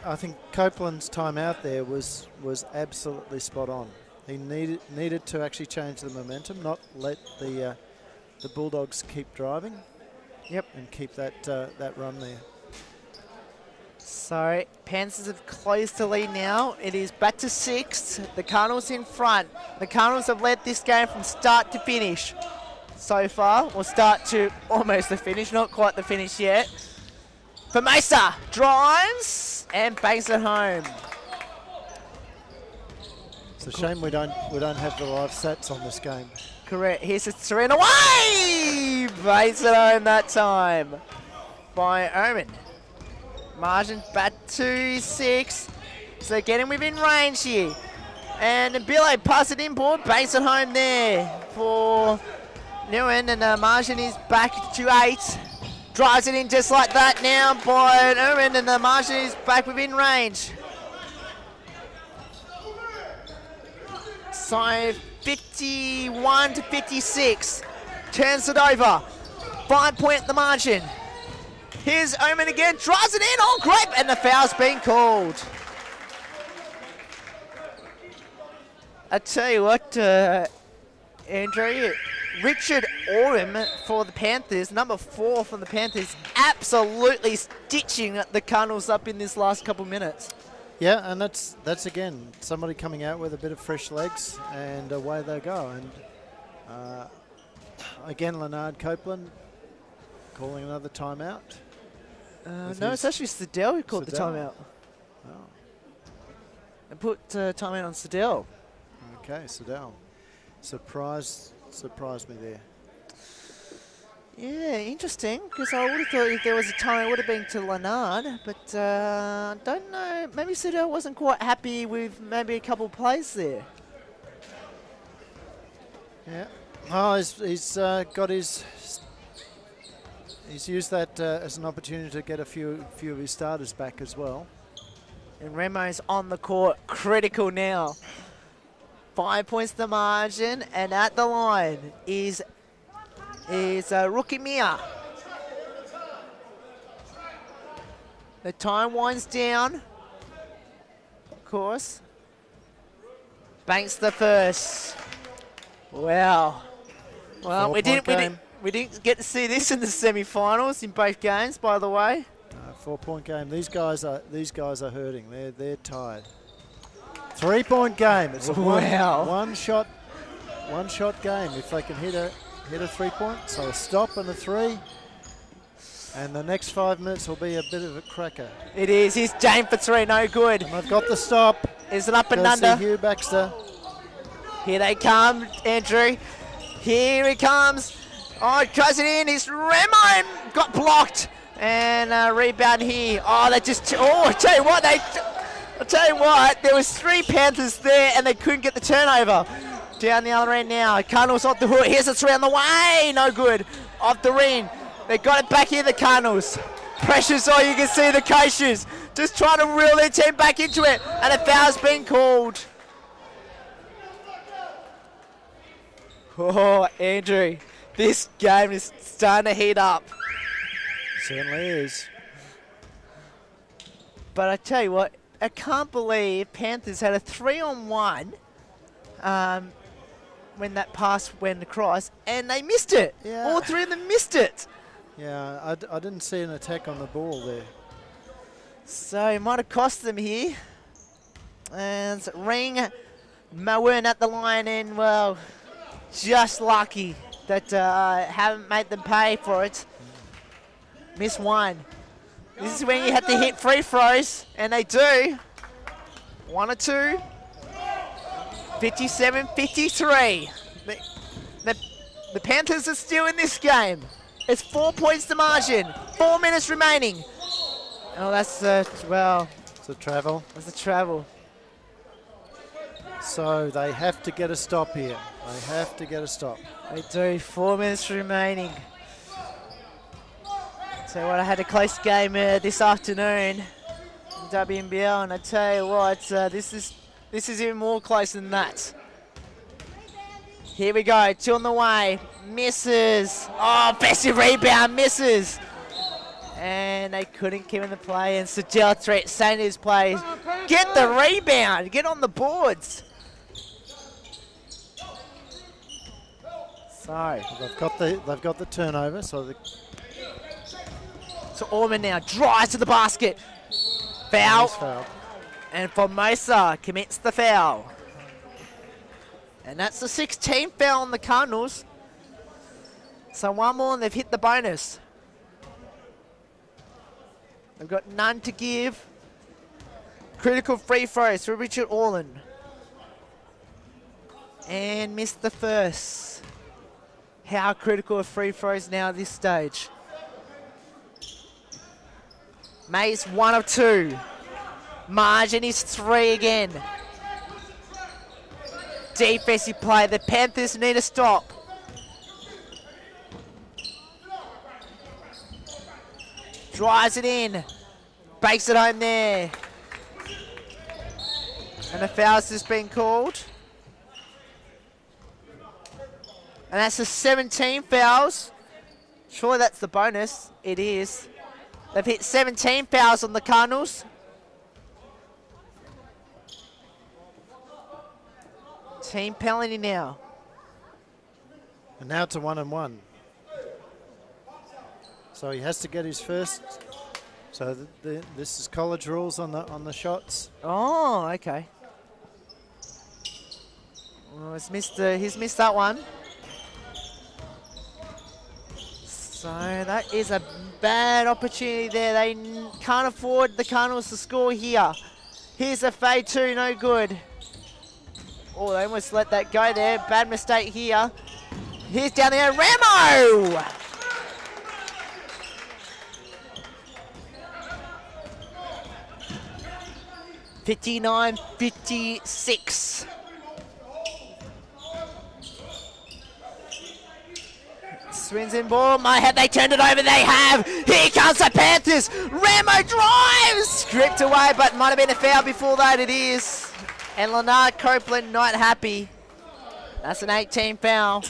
Copeland's timeout there was absolutely spot on. He needed to actually change the momentum, not let the Bulldogs keep driving. Yep. And keep that run there. So Panthers have closed the lead now. It is back to 6. The Cardinals in front. The Cardinals have led this game from start to finish so far, or start to almost the finish, not quite the finish yet. Formosa drives and bangs it home. It's a shame we don't have the live stats on this game. Correct. Here's a three and away! Bangs it home that time by Omen. Margin back to 6. So getting within range here. And Billy pass it inboard, bangs it home there for Nguyen, and the margin is back to 8. Drives it in just like that now by Nguyen, and the margin is back within range. So 51 to 56. Turns it over. 5 point the margin. Here's Omen again. Drives it in. Oh, great. And the foul's been called. I tell you what, Andrew, Richard Oram for the Panthers, number 4 from the Panthers, absolutely stitching the Cardinals up in this last couple minutes. Yeah, and that's again somebody coming out with a bit of fresh legs, and away they go. And again, Leonard Copeland calling another timeout. No, it's actually Siddell who called the timeout. Oh. And put timeout on Siddell. Okay, Siddell. Surprised me there. Yeah, interesting, because I would have thought if there was a time it would have been to Leonard, but I don't know. Maybe Siddell wasn't quite happy with maybe a couple of plays there. Yeah. Oh, he's got his... He's used that as an opportunity to get a few of his starters back as well. And Remo's on the court, critical now. 5 points the margin, and at the line is Rookie Mia. The time winds down. Of course. Banks the first. Wow. Well, we didn't get to see this in the semi-finals in both games, by the way. 4-point game. These guys are hurting. They're tired. 3-point game. It's a one shot game. If they can hit a 3-point, so a stop and a 3, and the next 5 minutes will be a bit of a cracker. It is. He's Jane for 3, no good. And they've got the stop. Is it up and under? Hugh Baxter. Here they come, Andrew. Here he comes. Oh, it goes it in. It's Remo got blocked, and rebound here. Oh, they just. Oh, I'll tell you what, there was 3 Panthers there and they couldn't get the turnover. Down the other end now, Cardinals off the hook. Here's a 3 on the way, no good. Off the ring, they got it back here, the Cardinals. Pressure's all you can see, the coaches just trying to reel their team back into it, and a foul's been called. Oh, Andrew, this game is starting to heat up. Certainly is. But I tell you what, I can't believe Panthers had a 3-on-1 when that pass went across, and they missed it. Yeah. All 3 of them missed it. Yeah, I didn't see an attack on the ball there. So it might have cost them here. And Ring Mawern at the line, and well, just lucky that haven't made them pay for it. Miss 1. This is when you have to hit free throws, and they do. 1 or 2. 57-53. The Panthers are still in this game. It's 4 points to margin. 4 minutes remaining. Oh, that's well. It's a travel. That's a travel. So they have to get a stop here. They have to get a stop. They do. 4 minutes remaining. So what, I had a close game this afternoon in WNBL, and I tell you what, this is even more close than that. Here we go, 2 on the way, misses. Oh, Bessie rebound, misses. And they couldn't keep in the play, and Sajel threat saying his plays, get the rebound, get on the boards. So they've got the turnover, so So Orman now drives to the basket. Foul. And Formosa commits the foul. And that's the 16th foul on the Cardinals. So 1 more and they've hit the bonus. They've got none to give. Critical free throws for Richard Orland. And missed the first. How critical are free throws now at this stage? Mays 1 of 2. Margin is 3 again. Defensive play. The Panthers need a stop. Drives it in. Bakes it home there. And the foul's just been called. And that's the 17 fouls. Sure, that's the bonus. It is. They've hit 17 fouls on the Cardinals. Team penalty now. And now to 1-1. So he has to get his first. So this is college rules on the shots. Oh, okay. Oh, he's missed that one. So that is a bad opportunity there. They can't afford the Cardinals to score here. Here's a fade too, no good. Oh, they almost let that go there. Bad mistake here. Here's down there, Ramo! (59-56). Swings in ball. Have they turned it over? They have. Here comes the Panthers. Ramo drives. Stripped away, but might have been a foul before that. It is. And Leonard Copeland not happy. That's an 18 foul.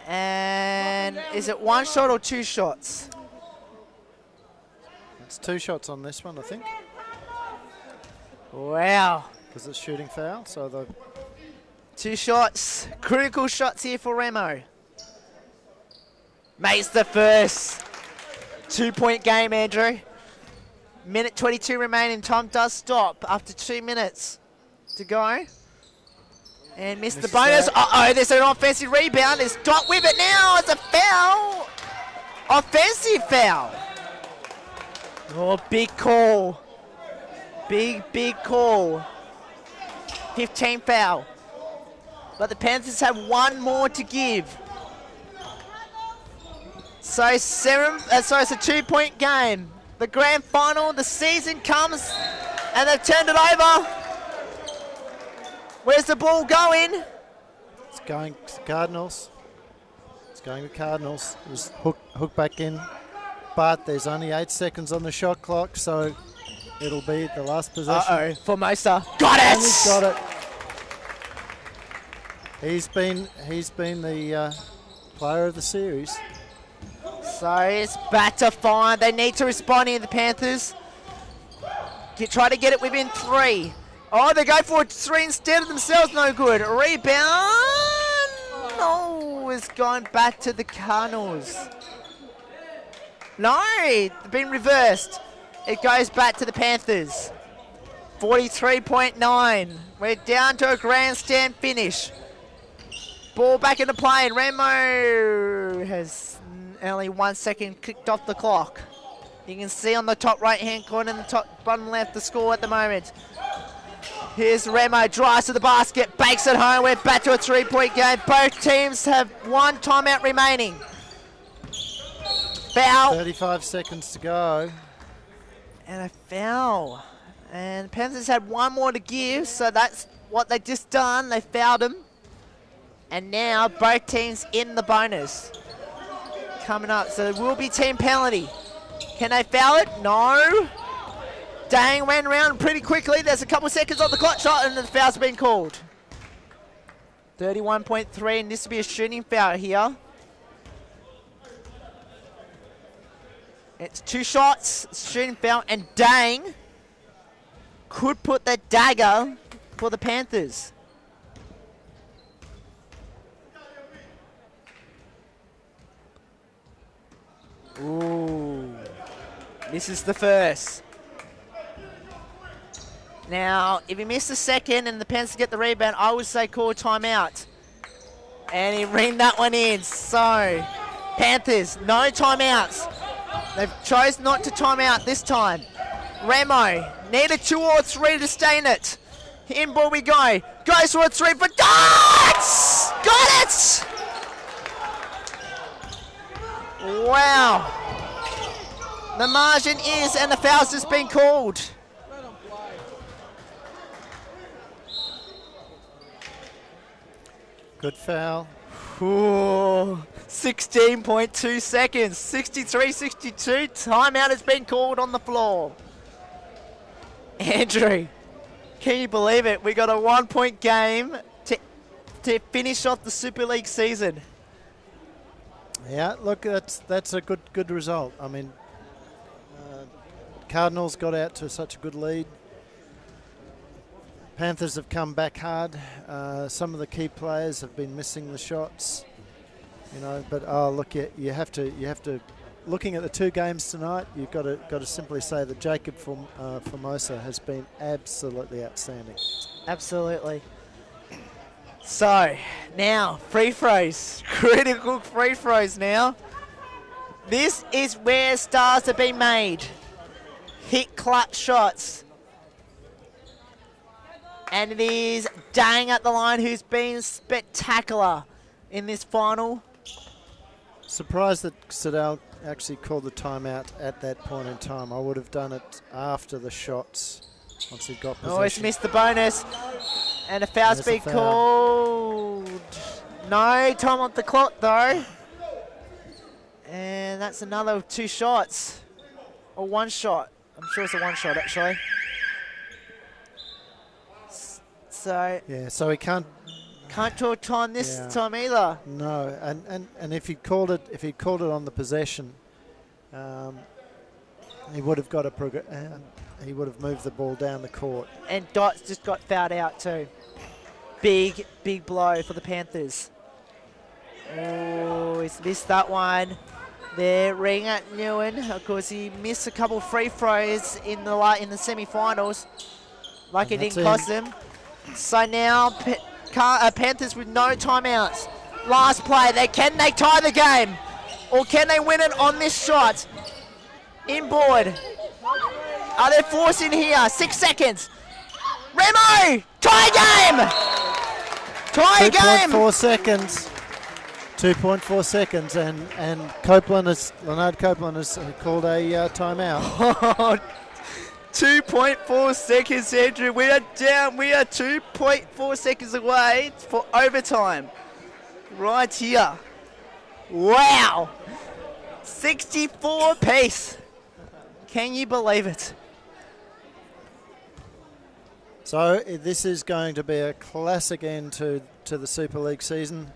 And is it one shot or two shots? It's 2 shots on this one, I think. Wow. Because it's shooting foul, so the 2 shots. Critical shots here for Ramo. Makes the first 2-point game, Andrew. Minute 22 remaining. Time does stop after 2 minutes to go. And missed the bonus. Uh-oh, there's an offensive rebound. It's Dot with it now. It's a foul. Offensive foul. Oh, big call. Big call. 15 foul. But the Panthers have one more to give. So it's a 2-point game. The grand final, the season comes, and they've turned it over. Where's the ball going? It's going to Cardinals. It's going to Cardinals. Just hook back in. But there's only 8 seconds on the shot clock, so it'll be the last possession. Uh-oh, Formosa. Got it! And he's got it. He's been the player of the series. So it's back to 5. They need to respond here, the Panthers. Try to get it within 3. Oh, they go for 3 instead of themselves. No good. Rebound. No, it's gone back to the Cardinals. No, it's been reversed. It goes back to the Panthers. 43.9. We're down to a grandstand finish. Ball back into play, and Ramo has only 1 second kicked off the clock. You can see on the top right-hand corner and the top bottom left the score at the moment. Here's Ramo, drives to the basket, bakes it home. We're back to a 3-point game. Both teams have 1 timeout remaining. Foul. 35 seconds to go. And a foul. And the Panthers had 1 more to give, so that's what they just done. They fouled him. And now both teams in the bonus. Coming up, so there will be team penalty. Can they foul it? No. Dang went around pretty quickly. There's a couple seconds on the clock shot and the foul's been called. 31.3, and this will be a shooting foul here. It's 2 shots, shooting foul, and Dang could put the dagger for the Panthers. Ooh, this is the first. Now, if he missed the second and the Panthers get the rebound, I would say call timeout. And he ringed that one in. So, Panthers, no timeouts. They've chosen not to timeout this time. Ramo, need a 2 or 3 to stay in it. In ball we go. Goes for a 3 for Dots! Got it! Wow. The margin is, and the foul's just been called. Good foul. Ooh, 16.2 seconds. 63-62. Timeout has been called on the floor. Andrew, can you believe it? We got a 1-point game to finish off the Super League season. Yeah, look, that's a good result. I mean, Cardinals got out to such a good lead. Panthers have come back hard. Some of the key players have been missing the shots, you know. But look, you have to. Looking at the two games tonight, you've got to simply say that Jacob Formosa has been absolutely outstanding. Absolutely. So now free throws, critical free throws. Now, this is where stars have been made. Hit clutch shots. And it is Dang at the line, who's been spectacular in this final. Surprised that Siddell actually called the timeout at that point in time. I would have done it after the shots once he got possession. Oh, he's missed the bonus. And a foul's been called. No, time on the clock though. And that's another 2 shots. Or 1 shot. I'm sure it's a 1 shot actually. So yeah, so he can't draw time this time either. No, and if he called it on the possession, he would have got he would have moved the ball down the court. And Dots just got fouled out too. Big blow for the Panthers. Oh, he's missed that one. They're ring at Nguyen. Of course, he missed a couple free throws in the semi-finals. Like it didn't cost them. So now Panthers with no timeouts. Last play. Can they tie the game? Or can they win it on this shot? Inboard. Are they forcing here? 6 seconds. Remo! Tie game! Tie game! 2.4 seconds. 2.4 seconds, and Leonard Copeland has called a timeout. 2.4 seconds, Andrew. We are down. We are 2.4 seconds away for overtime. Right here. Wow. 64 apiece. Can you believe it? So this is going to be a classic end to the Super League season.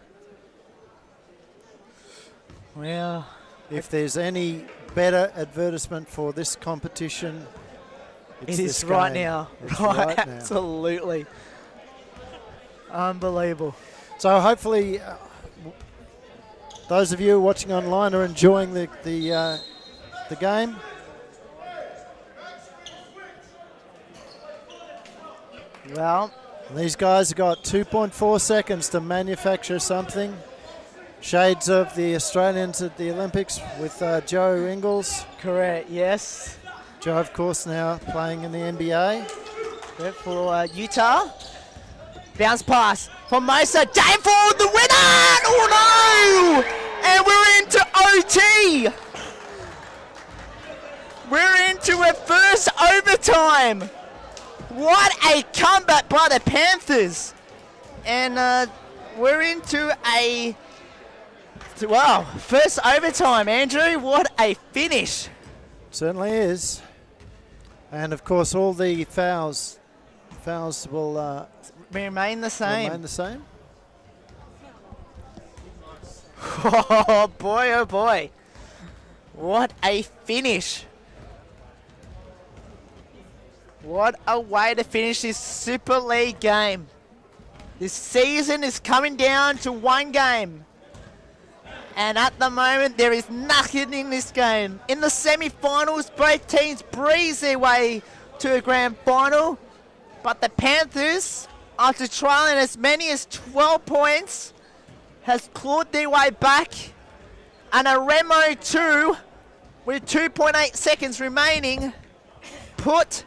Well, if there's any better advertisement for this competition, it is right now. Right, absolutely. Unbelievable. So hopefully those of you watching online are enjoying the game. Well, these guys have got 2.4 seconds to manufacture something. Shades of the Australians at the Olympics with Joe Ingles. Correct, yes. Joe, of course, now playing in the NBA. For Utah. Bounce pass from Mosa. Dame for the winner! Oh no! And we're into OT! We're into a first overtime! What a comeback by the Panthers! And we're into a... Wow, first overtime, Andrew. What a finish. Certainly is. And of course, all the fouls will remain the same. Remain the same. Oh boy, oh boy. What a finish. What a way to finish this Super League game. This season is coming down to one game. And at the moment, there is nothing in this game. In the semi-finals, both teams breeze their way to a grand final. But the Panthers, after trailing as many as 12 points, has clawed their way back. And a Remo 2, with 2.8 seconds remaining, put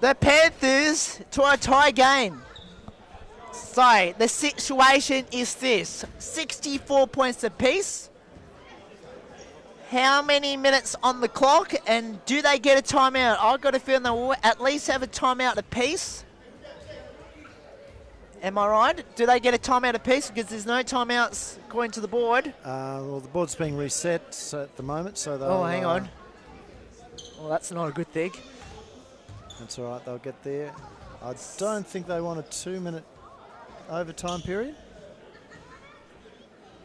the Panthers to a tie game. So, the situation is this. 64 points apiece. How many minutes on the clock? And do they get a timeout? I've got a feeling they'll at least have a timeout apiece. Am I right? Do they get a timeout apiece? Because there's no timeouts according to the board. Well, the board's being reset at the moment, so they'll... Oh, hang on. Well, that's not a good thing. That's all right. They'll get there. I don't think they want a 2-minute... overtime period?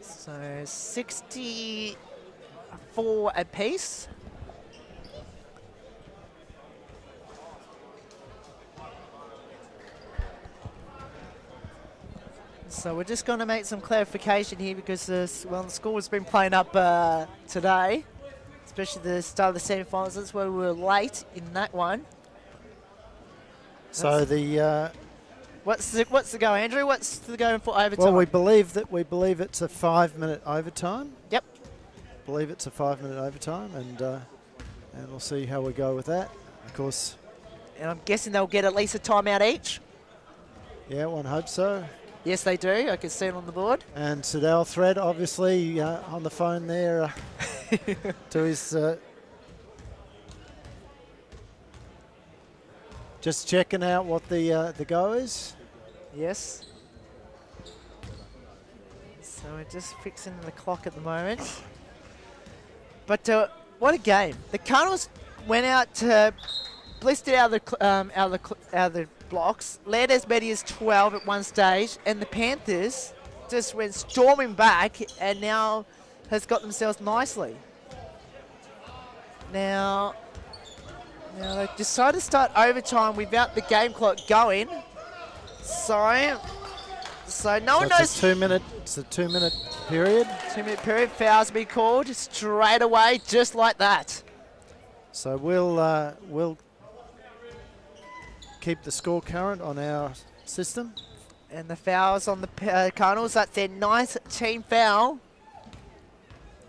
So 64 apiece. So we're just going to make some clarification here because the score has been playing up today, especially the start of the semi-finals. That's where we were late in that one. So what's the go, Andrew? What's the go for overtime? well, we believe it's a 5-minute overtime. Yep. Believe it's a 5-minute overtime, and we'll see how we go with that. Of course. And I'm guessing they'll get at least a timeout each. Yeah, one hopes so. Yes, they do. I can see it on the board. And Sadal Thread, obviously, on the phone there to his... just checking out what the go is. Yes. So we're just fixing the clock at the moment. But what a game! The Cardinals went out to blistered out of the blocks, led as many as 12 at one stage, and the Panthers just went storming back and now has got themselves nicely. Now they decided to start overtime without the game clock going. So no one knows. It's a 2-minute period. 2-minute period. Fouls be called straight away, just like that. So we'll keep the score current on our system. And the fouls on the Cardinals. That's their 19th foul.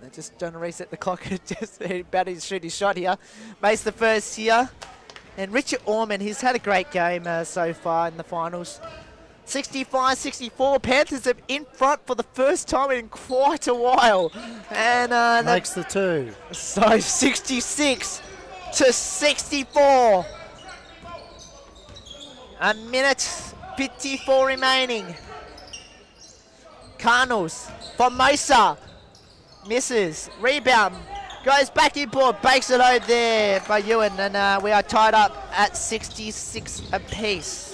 They're just trying to reset the clock. Just about to shoot his shot here. Makes the first here. And Richard Orman, he's had a great game so far in the finals. 65-64. Panthers are in front for the first time in quite a while. And makes the two. So 66-64. A minute 54 remaining. Cardinals. Formosa. Misses. Rebound. Goes back inboard. Bakes it over there by Ewan. And we are tied up at 66 apiece.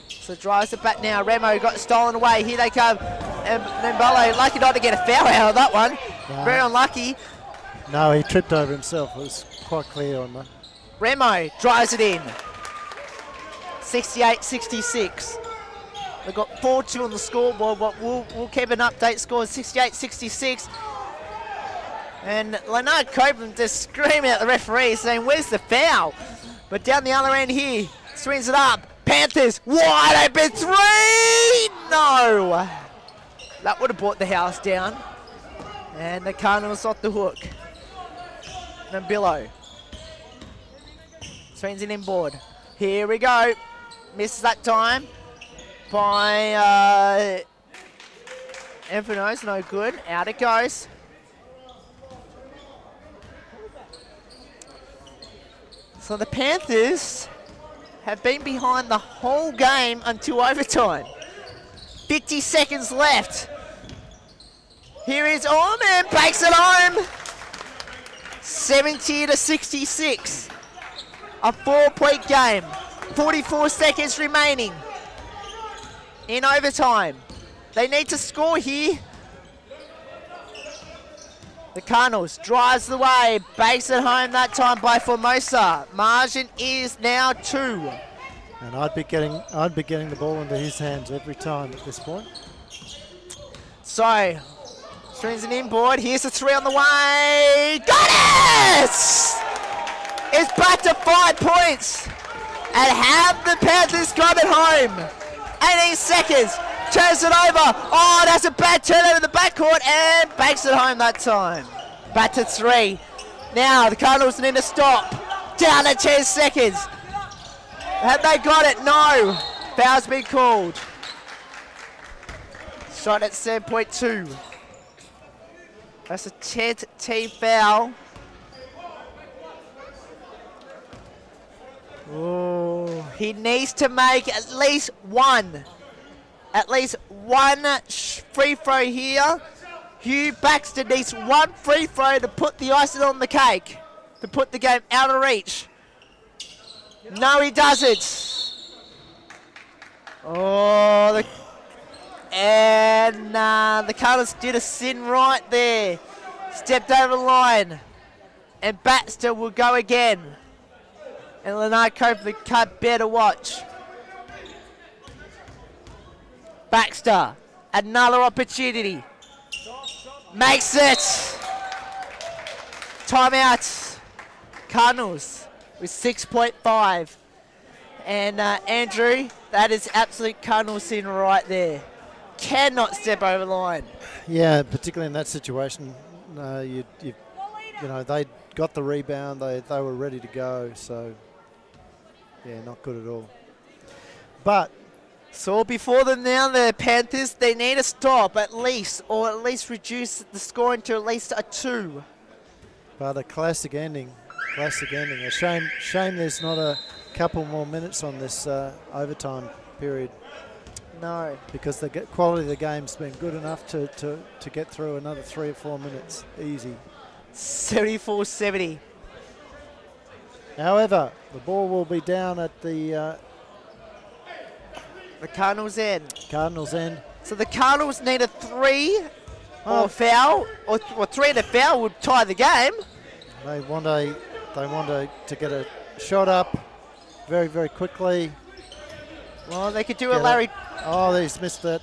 So drives it back now. Remo got stolen away. Here they come. And Mbolo lucky not to get a foul out of that one. No. Very unlucky. No, he tripped over himself. It was quite clear on that. Remo drives it in. 68-66. They've got 4-2 on the scoreboard, but we'll keep an update score 68-66. And Leonard Copeland just screaming at the referee saying, where's the foul? But down the other end here, swings it up. Panthers, wide open three! No! That would have brought the house down. And the Cardinals off the hook. Nambillo. Swings it inboard. Here we go. Misses that time by Inferno's, no good. Out it goes. So the Panthers have been behind the whole game until overtime. 50 seconds left. Here is Orman, bakes it home. 70-66. A 4-point game. 44 seconds remaining in overtime. They need to score here. The Cardinals drives the way, bakes it home that time by Formosa. Margin is now 2. And I'd be getting the ball into his hands every time at this point. So, strings an inboard. Here's the 3 on the way. Got it! It's back to 5 points. And have the Panthers got it home. 18 seconds. Turns it over. Oh, that's a bad turnover in the backcourt and bakes it home that time. Back to 3. Now the Cardinals need to stop. Down to 10 seconds. Have they got it? No. Foul's been called. Shot at 7.2. That's a 10th team foul. Oh, he needs to make at least one. At least one free throw here. Hugh Baxter needs one free throw to put the icing on the cake. To put the game out of reach. No, he doesn't. Oh, the Cardinals did a sin right there. Stepped over the line. And Baxter will go again. And Leonard Copeland can't bear to watch. Baxter, another opportunity. Makes it. Timeout. Cardinals with 6.5. And Andrew, that is absolute Cardinal sin right there. Cannot step over the line. Yeah, particularly in that situation, you know, they got the rebound, they were ready to go, so yeah, not good at all. But so before them now, the Panthers, they need a stop at least, or at least reduce the scoring to at least a 2. But a classic ending. A shame there's not a couple more minutes on this overtime period. No. Because the quality of the game's been good enough to get through another 3 or 4 minutes. Easy. 74-70. However, the ball will be down at the Cardinals' end. Cardinals' end. So the Cardinals need a 3 or foul, or 3 and a foul would tie the game. They want to get a shot up very, very quickly. Well, they could do it, Larry. Oh, he's missed it.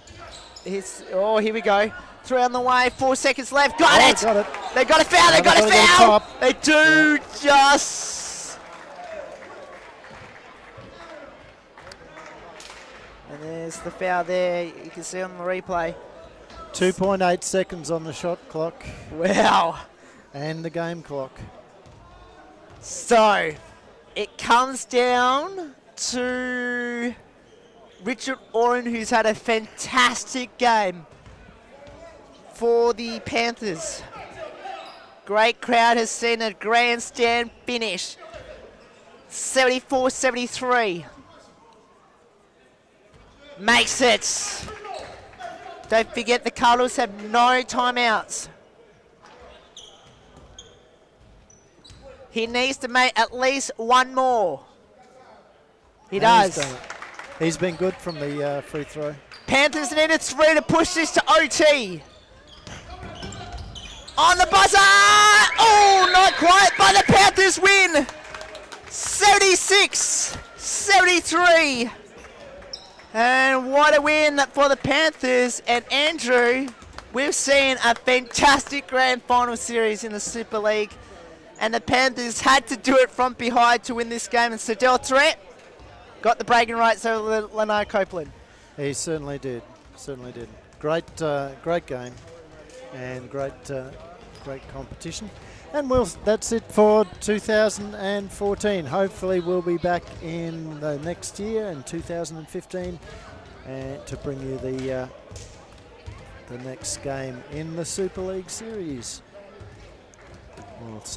Here we go. 3 on the way, 4 seconds left. Got it! They got a foul, they got a foul! They do just. And there's the foul there, you can see on the replay. 2.8 seconds on the shot clock. Wow. And the game clock. So, it comes down to Richard Oren, who's had a fantastic game for the Panthers. Great crowd has seen a grandstand finish. 74-73. Makes it. Don't forget the Cardinals have no timeouts. He needs to make at least 1 more. He does. He's been good from the free throw. Panthers need a 3 to push this to OT. On the buzzer! Oh, not quite, but the Panthers win. 76-73. And what a win for the Panthers. And Andrew, we've seen a fantastic grand final series in the Super League. And the Panthers had to do it from behind to win this game. And Sadell Threat got the bragging rights over Leonard Copeland. He certainly did. Certainly did. Great game, and great competition. And that's it for 2014. Hopefully, we'll be back in the next year in 2015, and to bring you the next game in the Super League series. We'll see.